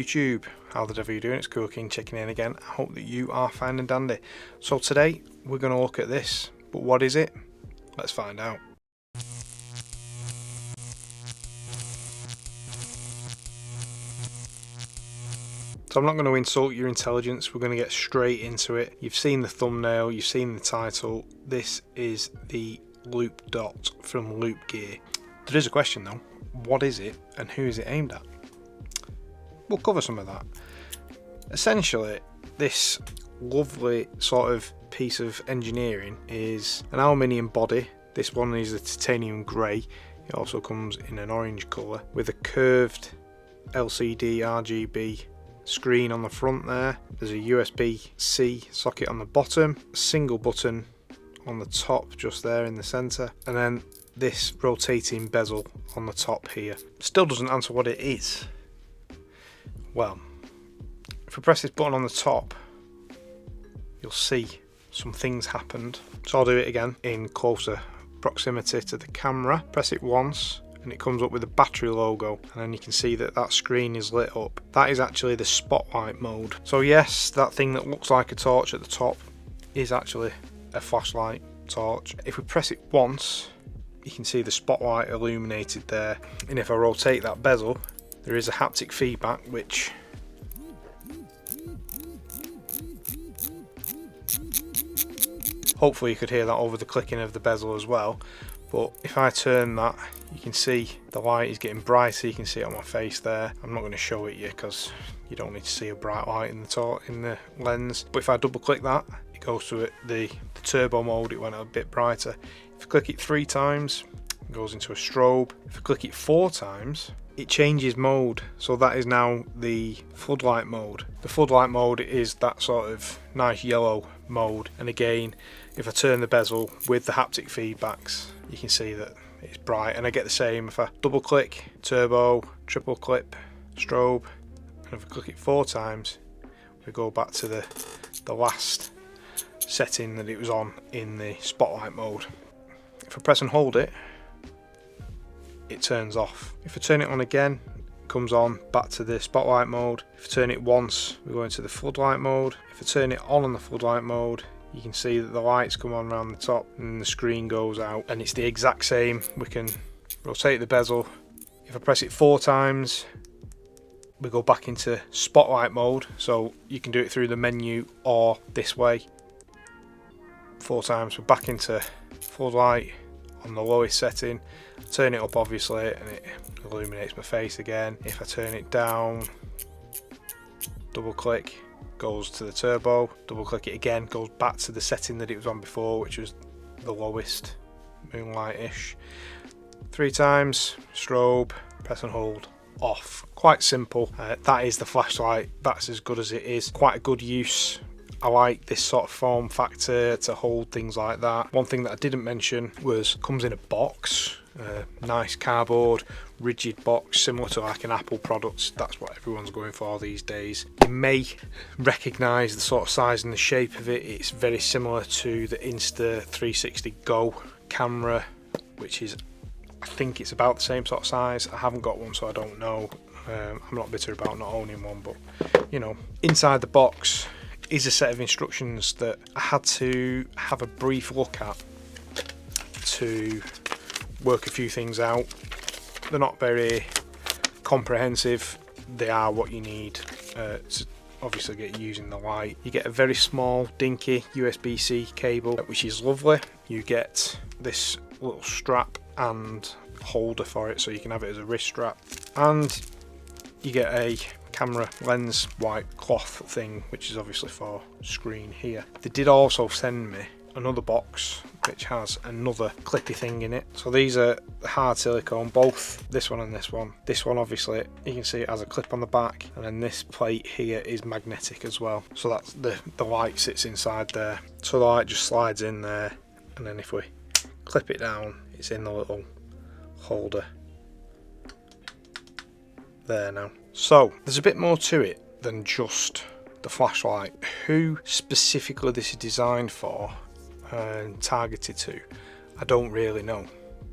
YouTube, how the devil are you doing? It's Cool King checking in again. I hope that you are fine and dandy. So today we're going to look at this, but what is it? Let's find out. So I'm not going to insult your intelligence, we're going to get straight into it. You've seen the thumbnail, you've seen the title. This is the LOOPDOT from LOOPGEAR. There is a question though, what is it and who is it aimed at? We'll cover some of that. Essentially, this lovely sort of piece of engineering is an aluminium body. This one is a titanium grey. It also comes in an orange colour with a curved LCD RGB screen on the front there. There's a USB-C socket on the bottom, a single button on the top just there in the centre, and then this rotating bezel on the top here. Still doesn't answer what it is. Well, if we press this button on the top, you'll see some things happened. So I'll do it again in closer proximity to the camera. Press it once and it comes up with a battery logo, and then you can see that that screen is lit up. That is actually the spotlight mode. So yes, that thing that looks like a torch at the top is actually a flashlight torch. If we press it once, you can see the spotlight illuminated there, and if I rotate that bezel, there is a haptic feedback, which hopefully you could hear that over the clicking of the bezel as well. But if I turn that, you can see the light is getting brighter. You can see it on my face there. I'm not going to show it you because you don't need to see a bright light in the lens. But if I double click that, it goes to the turbo mode. It went a bit brighter. If I click it 3 times, it goes into a strobe. If I click it 4 times, it changes mode. So that is now the floodlight mode. The floodlight mode is that sort of nice yellow mode. And again, if I turn the bezel with the haptic feedbacks, you can see that it's bright, and I get the same if I double click, turbo, triple click, strobe, and if I click it 4 times, we go back to the last setting that it was on in the spotlight mode. If I press and hold it, it turns off. If I turn it on again, it comes on back to the spotlight mode. If I turn it once, we go into the floodlight mode. If I turn it on the floodlight mode, you can see that the lights come on around the top and the screen goes out, and it's the exact same. We can rotate the bezel. If I press it 4 times, we go back into spotlight mode, so you can do it through the menu or this way. 4 times, we're back into floodlight on the lowest setting. Turn it up obviously and it illuminates my face again. If I turn it down, double click, goes to the turbo, double click it again, goes back to the setting that it was on before, which was the lowest, moonlight-ish. 3 times, strobe, press and hold, off. Quite simple. That is the flashlight. That's as good as it is. Quite a good use. I like this sort of form factor to hold things like that. One thing that I didn't mention was comes in a box, nice cardboard, rigid box, similar to like an Apple product. That's what everyone's going for these days. You may recognise the sort of size and the shape of it. It's very similar to the Insta360 Go camera, which is, I think it's about the same sort of size. I haven't got one, so I don't know. I'm not bitter about not owning one, but you know, inside the box is a set of instructions that I had to have a brief look at to work a few things out. They're not very comprehensive. They are what you need to obviously get using the light. You get a very small dinky USB-C cable, which is lovely. You get this little strap and holder for it, so you can have it as a wrist strap, and you get a camera lens white cloth thing, which is obviously for screen here. They did also send me another box which has another clippy thing in it. So these are hard silicone, both this one and this one. This one obviously you can see it has a clip on the back, and then this plate here is magnetic as well, so that's the light sits inside there. So the light just slides in there, and then if we clip it down, it's in the little holder there now. So there's a bit more to it than just the flashlight. Who specifically this is designed for and targeted to, I don't really know.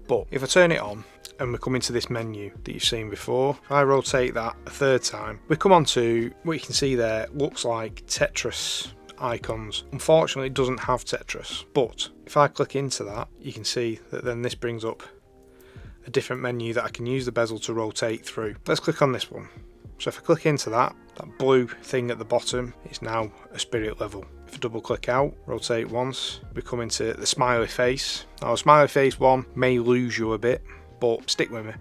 But if I turn it on and we come into this menu that you've seen before, if I rotate that a third time, we come on to what you can see there. Looks like Tetris icons. Unfortunately, it doesn't have Tetris, but if I click into that, you can see that then this brings up a different menu that I can use the bezel to rotate through. Let's click on this one. So if I click into that blue thing at the bottom is now a spirit level. If I double click out, rotate once, we come into the smiley face. Now the smiley face one may lose you a bit, but stick with me.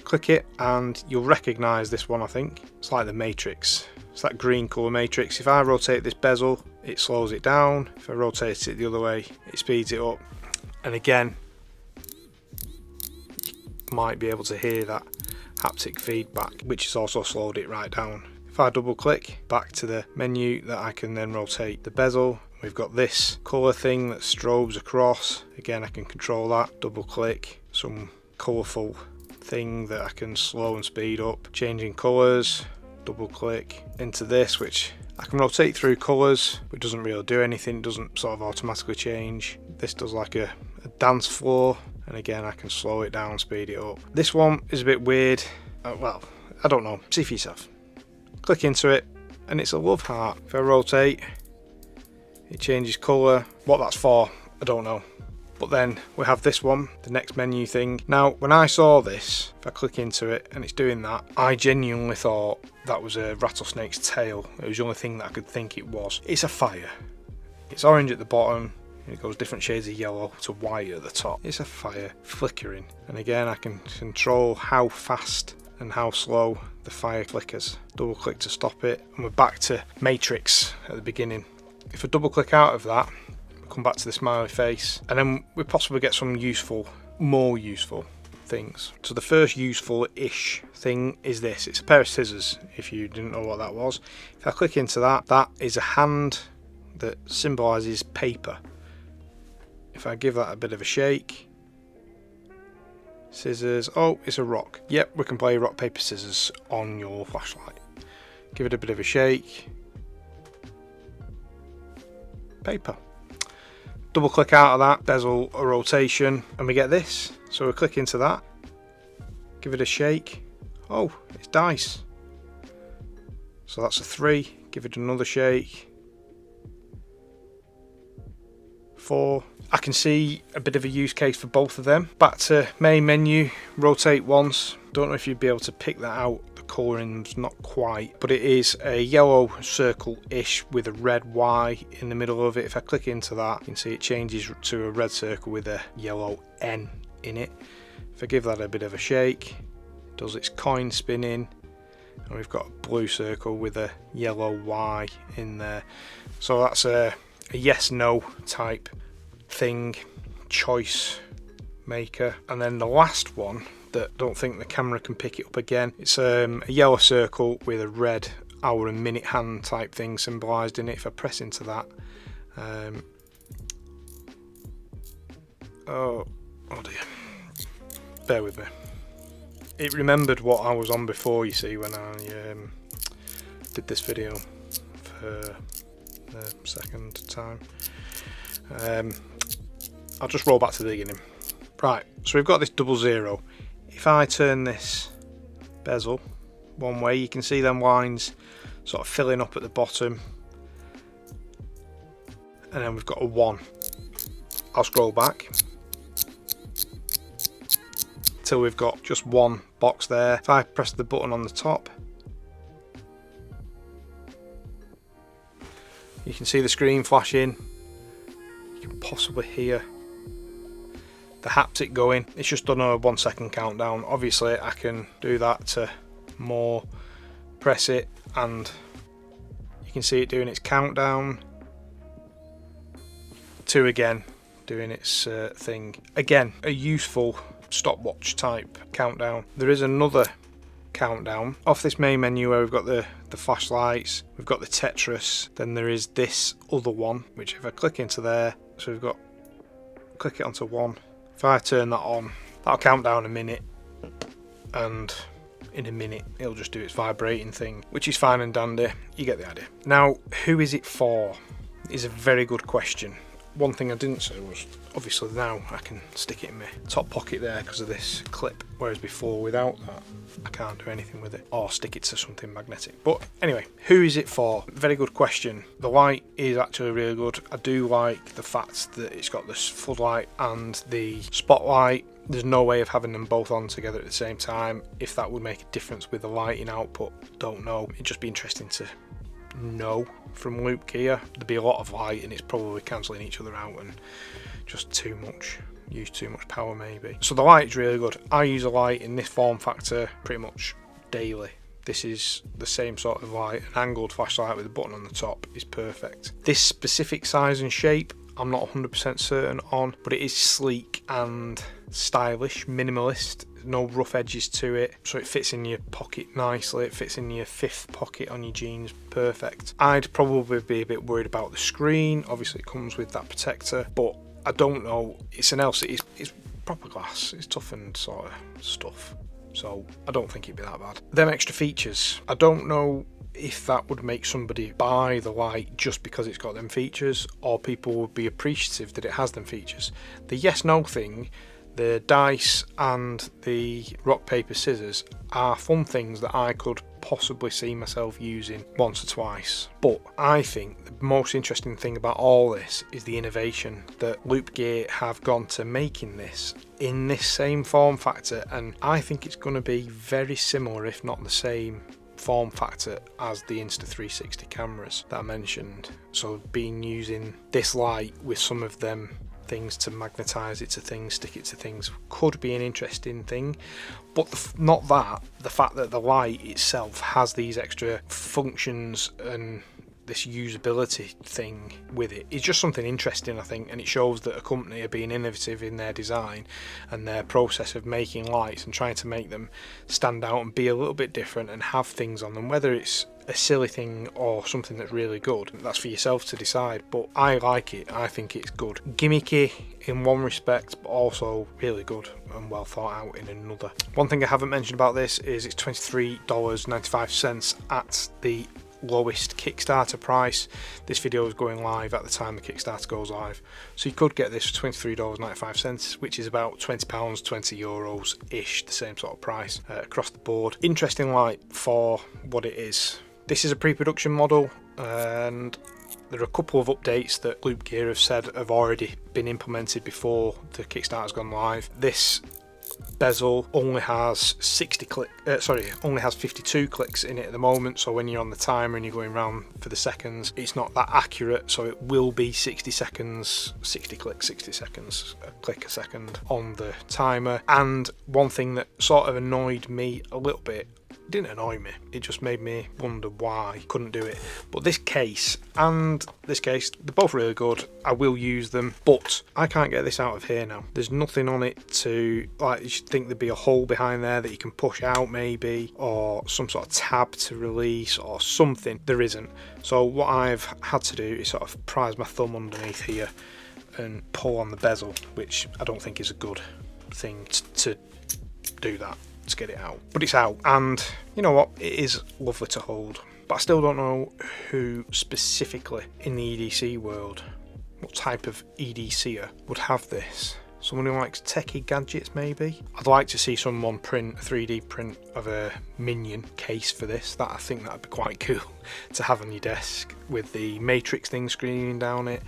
Click it and you'll recognise this one. I think it's like the Matrix. It's that green colour Matrix. If I rotate this bezel, it slows it down. If I rotate it the other way, it speeds it up. And again, you might be able to hear that haptic feedback, which has also slowed it right down. If I double click back to the menu that I can then rotate the bezel, we've got this colour thing that strobes across. Again, I can control that. Double click, some colourful thing that I can slow and speed up. Changing colours, double click into this, which I can rotate through colours, but it doesn't really do anything. It doesn't sort of automatically change. This does like a dance floor, and again I can slow it down, speed it up. This one is a bit weird. Well, I don't know. See for yourself. Click into it, and it's a love heart. If I rotate, it changes colour. What that's for, I don't know. But then we have this one, the next menu thing. Now, when I saw this, if I click into it and it's doing that, I genuinely thought that was a rattlesnake's tail. It was the only thing that I could think it was. It's a fire. It's orange at the bottom, and it goes different shades of yellow to white at the top. It's a fire flickering. And again, I can control how fast and how slow the fire flickers. Double click to stop it, and we're back to Matrix at the beginning. If I double click out of that, come back to the smiley face, and then we possibly get some more useful things. So the first useful-ish thing is this. It's a pair of scissors, if you didn't know what that was. If I click into that, that is a hand that symbolises paper. If I give that a bit of a shake, scissors, oh, it's a rock. Yep, we can play rock, paper, scissors on your flashlight. Give it a bit of a shake, paper. Double click out of that, bezel a rotation, and we get this. So we click into that, give it a shake. Oh, it's dice. So that's a 3. Give it another shake. 4. I can see a bit of a use case for both of them. Back to main menu, rotate once. Don't know if you'd be able to pick that out. Coloring's not quite, but it is a yellow circle-ish with a red Y in the middle of it. If I click into that, you can see it changes to a red circle with a yellow N in it. If I give that a bit of a shake, it does its coin spinning, and we've got a blue circle with a yellow Y in there. So that's a yes-no type thing, choice maker. And then the last one that don't think the camera can pick it up again, it's a yellow circle with a red hour and minute hand type thing symbolised in it. If I press into that, oh dear, bear with me. It remembered what I was on before, you see, when I did this video for the second time. I'll just roll back to the beginning. Right, so we've got this 00. If I turn this bezel one way, you can see them lines sort of filling up at the bottom, and then we've got a 1. I'll scroll back till we've got just one box there. If I press the button on the top, you can see the screen flashing. You can possibly hear the haptic going. It's just done a 1 second countdown. Obviously I can do that to more, press it, and you can see it doing its countdown. 2 again, doing its thing. Again, a useful stopwatch type countdown. There is another countdown off this main menu where we've got the flashlights, we've got the Tetris, then there is this other one, which if I click into there, so we've got, click it onto 1. If I turn that on, that'll count down a minute, and in a minute it'll just do its vibrating thing, which is fine and dandy. You get the idea. Now, who is it for? Is a very good question. one thing I didn't say was, obviously now I can stick it in my top pocket there because of this clip, whereas before without that I can't do anything with it or stick it to something magnetic. But anyway, who is it for? Very good question. The light is actually really good. I do like the fact that it's got this floodlight and the spotlight. There's no way of having them both on together at the same time. If that would make a difference with the lighting output, don't know. It'd just be interesting to know from LOOPGEAR. There'd be a lot of light and it's probably cancelling each other out and just too much power maybe. So the light is really good. I use a light in this form factor pretty much daily. This is the same sort of light. An angled flashlight with a button on the top is perfect. This specific size and shape I'm not 100% certain on, but it is sleek and stylish, minimalist, no rough edges to it, so it fits in your pocket nicely. It fits in your fifth pocket on your jeans, perfect. I'd probably be a bit worried about the screen. Obviously it comes with that protector, but I don't know, it's an LCD, it's proper glass, it's toughened sort of stuff, so I don't think it'd be that bad. Them extra features, I don't know if that would make somebody buy the light just because it's got them features, or people would be appreciative that it has them features. The yes no thing, the dice and the rock paper scissors are fun things that I could possibly see myself using once or twice, but I think the most interesting thing about all this is the innovation that LOOPGEAR have gone to making this in this same form factor, and I think it's going to be very similar if not the same form factor as the Insta360 cameras that I mentioned. So using this light with some of them things to magnetize it to things, stick it to things, could be an interesting thing. But not that, the fact that the light itself has these extra functions and this usability thing with it is just something interesting, I think, and it shows that a company are being innovative in their design and their process of making lights and trying to make them stand out and be a little bit different and have things on them. Whether it's a silly thing or something that's really good, that's for yourself to decide, but I like it. I think it's good. Gimmicky in one respect, but also really good and well thought out in another. One thing I haven't mentioned about this is it's $23.95 at the lowest Kickstarter price. This video is going live at the time the Kickstarter goes live, so you could get this for $23.95, which is about £20, €20 ish, the same sort of price across the board. Interesting light for what it is. This is a pre-production model, and there are a couple of updates that LOOPGEAR have said have already been implemented before the Kickstarter's gone live. This bezel only has 52 clicks in it at the moment, so when you're on the timer and you're going around for the seconds, it's not that accurate, so it will be 60 seconds, 60 clicks, 60 seconds, a click a second on the timer. And one thing that sort of annoyed me a little bit, didn't annoy me, it just made me wonder why I couldn't do it, but this case and this case, they're both really good. I will use them, but I can't get this out of here now. There's nothing on it to, like, you should think there'd be a hole behind there that you can push out maybe, or some sort of tab to release or something. There isn't. So what I've had to do is sort of prise my thumb underneath here and pull on the bezel, which I don't think is a good thing to do that, to get it out. But it's out, and you know what, it is lovely to hold. But I still don't know who specifically in the EDC world, what type of EDCer would have this. Someone who likes techie gadgets maybe? I'd like to see someone print a 3D print of a minion case for this. I think that'd be quite cool to have on your desk with the matrix thing screening down it.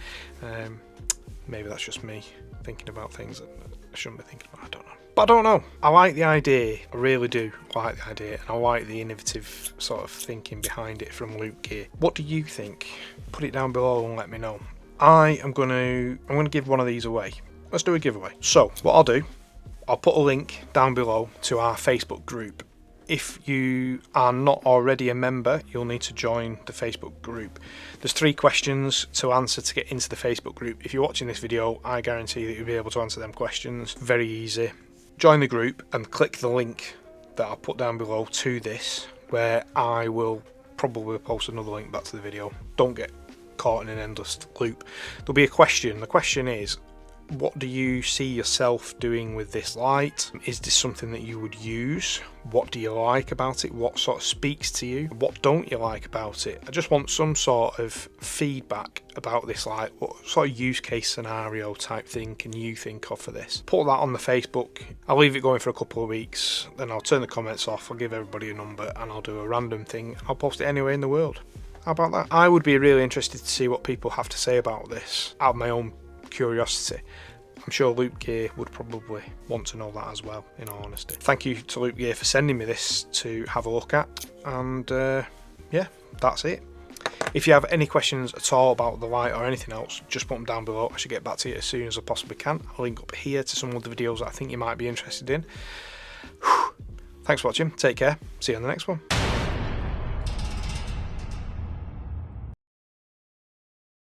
Maybe that's just me thinking about things that I shouldn't be thinking about, I don't know. But I don't know. I like the idea. I really do like the idea, and I like the innovative sort of thinking behind it from LOOPGEAR. What do you think? Put it down below and let me know. I'm going to give one of these away. Let's do a giveaway. So what I'll do, I'll put a link down below to our Facebook group. If you are not already a member, you'll need to join the Facebook group. There's 3 questions to answer to get into the Facebook group. If you're watching this video, I guarantee that you'll be able to answer them questions. Very easy. Join the group and click the link that I'll put down below to this, where I will probably post another link back to the video. Don't get caught in an endless loop. There'll be a question. The question is, What do you see yourself doing with this light? Is this something that you would use? What do you like about it? What sort of speaks to you? What don't you like about it? I just want some sort of feedback about this light. What sort of use case scenario type thing can you think of for this? Put that on the Facebook. I'll leave it going for a couple of weeks, then I'll turn the comments off, I'll give everybody a number, and I'll do a random thing. I'll post it anywhere in the world. How about that? I would be really interested to see what people have to say about this, out of my own curiosity. I'm sure LOOPGEAR would probably want to know that as well, in all honesty. Thank you to LOOPGEAR for sending me this to have a look at, and yeah, that's it. If you have any questions at all about the light or anything else, just put them down below. I should get back to you as soon as I possibly can. I'll link up here to some of the videos that I think you might be interested in. Thanks for watching, take care, see you on the next one.